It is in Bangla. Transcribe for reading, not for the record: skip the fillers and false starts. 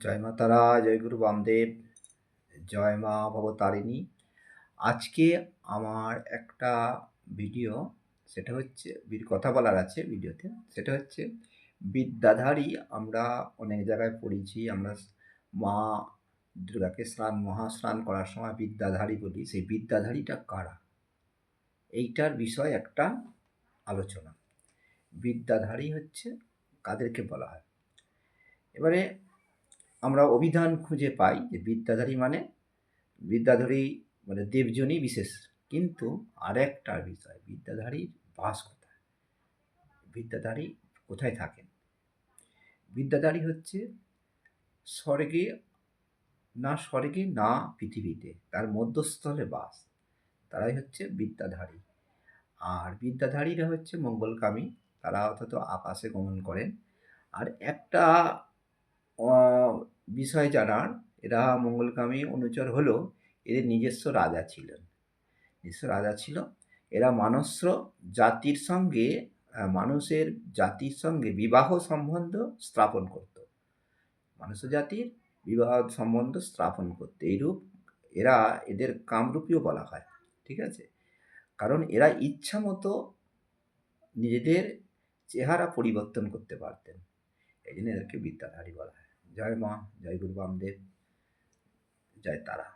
জয় মা তারা, জয় গুরু বামদেব, জয় মা ভবতারিণী। আজকে আমার একটা ভিডিও, সেটা হচ্ছে কথা বলার আছে ভিডিওতে। সেটা হচ্ছে বিদ্যাধারী। আমরা অনেক জায়গায় পড়েছি, আমরা মা দুর্গাকে মহাস্নান করার সময় বিদ্যাধারী বলি। সেই বিদ্যাধারীটা কারা, এইটার বিষয় একটা আলোচনা। বিদ্যাধারী হচ্ছে কাদেরকে বলা হয়। এবারে আমরা অভিধান খুঁজে পাই যে বিদ্যাধারী মানে দেবজনই বিশেষ। কিন্তু আরেকটা বিষয়, বিদ্যাধারীর বাস কোথায়, বিদ্যাধারী কোথায় থাকেন। বিদ্যাধারী হচ্ছে স্বর্গে না পৃথিবীতে, তার মধ্যস্থলে বাস, তারাই হচ্ছে বিদ্যাধারী। আর বিদ্যাধারীরা হচ্ছে মঙ্গলকামী, তারা অন্তত আকাশে গমন করেন। আর একটা বিষয় জানার, এরা মঙ্গলকামী অনুচর হলেও এদের নিজস্ব রাজা ছিল। এরা মানুষের জাতির সঙ্গে বিবাহ সম্বন্ধ স্থাপন করত। এইরূপ এদের কামরূপীও বলা হয়, ঠিক আছে। কারণ এরা ইচ্ছা মতো নিজেদের চেহারা পরিবর্তন করতে পারতেন, এই জন্য এদেরকে বিদ্যাধারী বলা হয়। জয় মা, জয় গুরু বামদেব, জয় তারা।